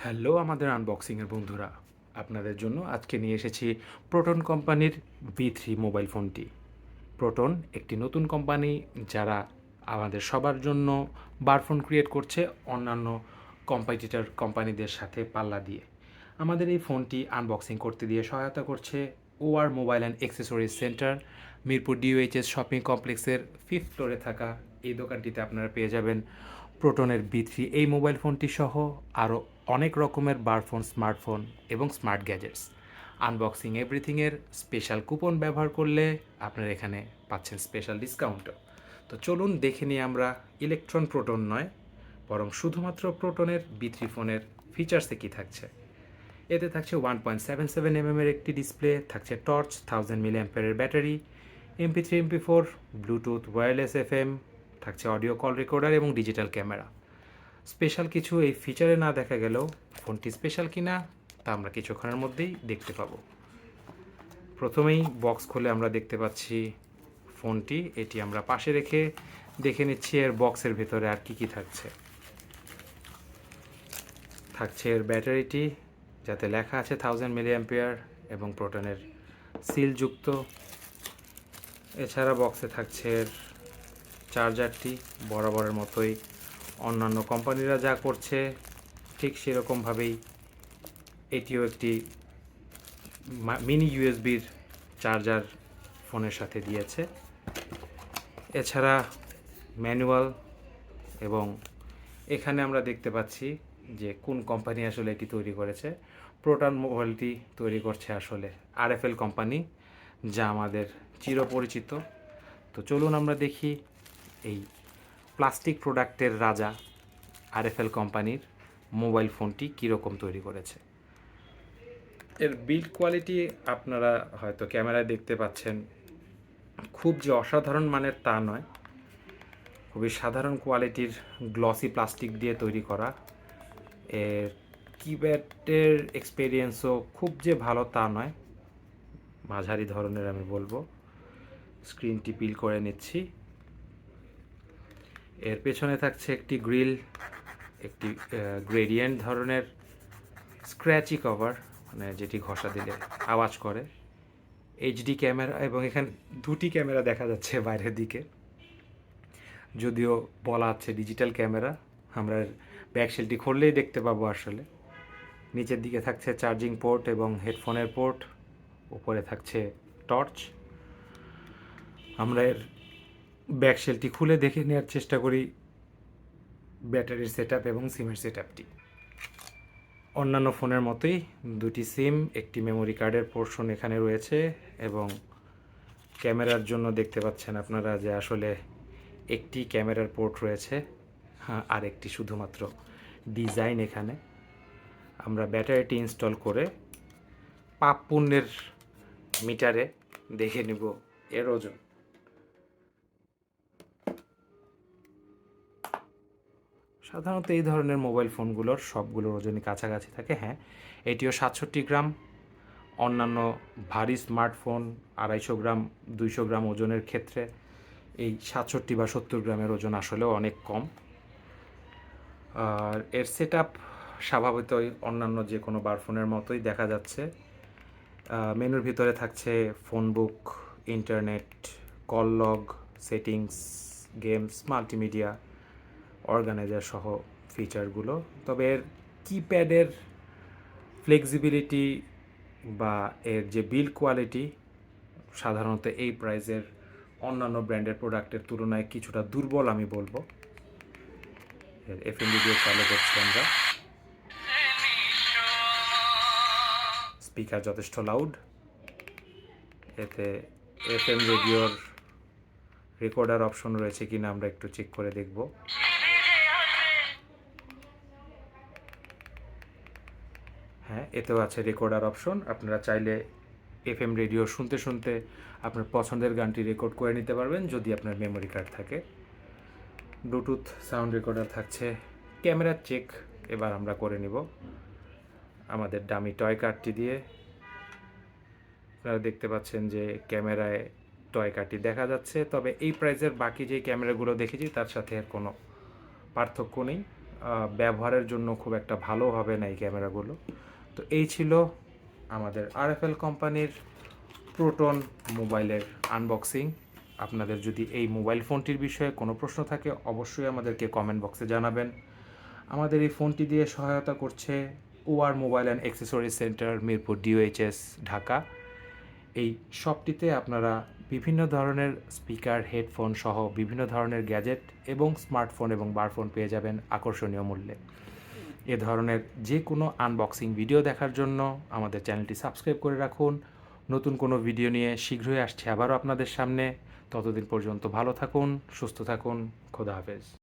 Hello আমাদের আনবক্সিংয়ের বন্ধুরা, আপনাদের জন্য আজকে নিয়ে এসেছি প্রোটন কোম্পানির B3 মোবাইল ফোনটি। প্রোটন একটি নতুন কোম্পানি যারা আমাদের সবার জন্য বারফোন ক্রিয়েট করছে অন্যান্য কম্পিটিটর কোম্পানিদের সাথে পাল্লা দিয়ে। আমাদের এই ফোনটি আনবক্সিং করতে দিয়ে সহায়তা করছে OR mobile and accessories centre, Mirpur DOHS shopping কমপ্লেক্সের 5th ফ্লোরে থাকা এই দোকানটিতে আপনারা পেয়ে যাবেন প্রোটনের B3 এই মোবাইল ফোনটি সহ আরও অনেক রকমের বারফোন, স্মার্টফোন এবং স্মার্ট গ্যাজেটস। আনবক্সিং এভরিথিংয়ের স্পেশাল কুপন ব্যবহার করলে আপনারা এখানে পাচ্ছেন স্পেশাল ডিসকাউন্টও। তো চলুন দেখে নিই আমরা ইলেকট্রন প্রোটন নয়, বরং শুধুমাত্র প্রোটনের B3 ফোনের ফিচার্সে কী থাকছে। এতে থাকছে 1.77 mm এর একটি ডিসপ্লে, থাকছে torch, 1000 mAh battery, MP3 MP4 Bluetooth wireless FM, থাকছে অডিও কল রেকর্ডার এবং ডিজিটাল ক্যামেরা। স্পেশাল কিছু এই ফিচারে না দেখা গেলেও ফোনটি স্পেশাল কিনা তা আমরা কিছুক্ষণের মধ্যেই দেখতে পাবো। প্রথমেই বক্স খুলে আমরা দেখতে পাচ্ছি ফোনটি, এটি আমরা পাশে রেখে দেখে নিচ্ছি এর বক্সের ভেতরে আর কি থাকছে। থাকছে এর ব্যাটারিটি, যাতে লেখা আছে 1000 mAh এবং প্রোটনের সিলযুক্ত। এছাড়া বক্সে থাকছে এর চার্জারটি, বরাবরের মতোই অন্যান্য কোম্পানিরা যা করছে ঠিক সেরকমভাবেই এটিও একটি মিনি ইউএসবির চার্জার ফোনের সাথে দিয়েছে। এছাড়া ম্যানুয়াল, এবং এখানে আমরা দেখতে পাচ্ছি যে কোন কোম্পানি আসলে এটি তৈরি করেছে। প্রোটন মোবাইলটি তৈরি করছে আসলে RFL কোম্পানি, যা আমাদের চিরপরিচিত। তো চলুন আমরা দেখি এই প্লাস্টিক প্রোডাক্টের রাজা RFL কোম্পানির মোবাইল ফোনটি কীরকম তৈরি করেছে। এর বিল্ড কোয়ালিটি আপনারা হয়তো ক্যামেরায় দেখতে পাচ্ছেন, খুব যে অসাধারণ মানের তা নয়, খুবই সাধারণ কোয়ালিটির গ্লসি প্লাস্টিক দিয়ে তৈরি করা। এর কিপ্যাডের এক্সপিরিয়েন্সও খুব যে ভালো তা নয়, মাঝারি ধরনের আমি বলবো। স্ক্রিনটি পিল করে নিচ্ছি। এর পেছনে থাকছে একটি গ্রিল, একটি গ্রেডিয়েন্ট ধরনের স্ক্র্যাচি কভার, মানে যেটি ঘষা দিলে আওয়াজ করে, HD ক্যামেরা, এবং এখানে দুটি ক্যামেরা দেখা যাচ্ছে বাইরের দিকে, যদিও বলা আছে ডিজিটাল ক্যামেরা। আমরা ব্যাকশেলটি খুললেই দেখতে পাবো আসলে। নিচের দিকে থাকছে চার্জিং পোর্ট এবং হেডফোনের পোর্ট, উপরে থাকছে টর্চ। আমরা এর ব্যাকশেলটি খুলে দেখে নেওয়ার চেষ্টা করি ব্যাটারির সেটআপ এবং সিমের সেটআপটি। অন্যান্য ফোনের মতোই দুটি সিম, একটি মেমোরি কার্ডের পোর্শন এখানে রয়েছে, এবং ক্যামেরার জন্য দেখতে পাচ্ছেন আপনারা যে আসলে একটি ক্যামেরার পোর্ট রয়েছে, আর একটি শুধুমাত্র ডিজাইন এখানে। আমরা ব্যাটারিটি ইনস্টল করে পাপ পুণ্যের মিটারে দেখে নিব এর ওজন। সাধারণত এই ধরনের মোবাইল ফোনগুলোর সবগুলোর ওজনই কাছাকাছি থাকে। হ্যাঁ, এটিও 67 গ্রাম। অন্যান্য ভারী স্মার্টফোন 250 গ্রাম, 200 গ্রাম ওজনের ক্ষেত্রে এই 67 বা 70 গ্রামের ওজন আসলেও অনেক কম। আর এর সেটআপ স্বাভাবিকই অন্যান্য যে কোনো বারফোনের মতোই দেখা যাচ্ছে। মেনুর ভিতরে থাকছে phone book, internet, call log, settings, games, multimedia, organiser সহ ফিচারগুলো। তবে এর কিপ্যাডের ফ্লেক্সিবিলিটি বা এর যে বিল্ড কোয়ালিটি সাধারণত এই প্রাইসের অন্যান্য ব্র্যান্ডের প্রোডাক্টের তুলনায় কিছুটা দুর্বল আমি বলবো। এর FM রেডিও চালু করছি আমরা, স্পিকার যথেষ্ট লাউড। এতে FM রেডিওর রেকর্ডার অপশন রয়েছে কিনা আমরা একটু চেক করে দেখব। হ্যাঁ, এতেও আছে রেকর্ডার অপশন। আপনারা চাইলে FM রেডিও শুনতে শুনতে আপনার পছন্দের গানটি রেকর্ড করে নিতে পারবেন যদি আপনার মেমোরি কার্ড থাকে। ব্লুটুথ সাউন্ড রেকর্ডার থাকছে। ক্যামেরার চেক এবার আমরা করে নিব আমাদের ডামি টয় কার্ডটি দিয়ে। আপনারা দেখতে পাচ্ছেন যে ক্যামেরায় টয় কার্ডটি দেখা যাচ্ছে, তবে এই প্রাইসের বাকি যে ক্যামেরাগুলো দেখেছি তার সাথে এর কোনো পার্থক্য নেই। ব্যবহারের জন্য খুব একটা ভালো হবে না এই ক্যামেরাগুলো। তো এই ছিল আমাদের আরএফএল কোম্পানির প্রোটন মোবাইলের আনবক্সিং। আপনাদের যদি এই মোবাইল ফোনটির বিষয়ে কোনো প্রশ্ন থাকে অবশ্যই আমাদেরকে কমেন্ট বক্সে জানাবেন। আমাদের এই ফোনটি দিয়ে সহায়তা করছে OR mobile and accessories centre, Mirpur DOHS, Dhaka. এই শপটিতে আপনারা বিভিন্ন ধরনের স্পিকার, হেডফোন সহ বিভিন্ন ধরনের গ্যাজেট এবং স্মার্টফোন এবং বারফোন পেয়ে যাবেন আকর্ষণীয় মূল্যে। এ ধরনের যে কোনো আনবক্সিং ভিডিও দেখার জন্য আমাদের চ্যানেলটি সাবস্ক্রাইব করে রাখুন। নতুন কোনো ভিডিও নিয়ে শীঘ্রই আসছি আবারও আপনাদের সামনে। ততদিন পর্যন্ত ভালো থাকুন, সুস্থ থাকুন। খোদা হাফেজ।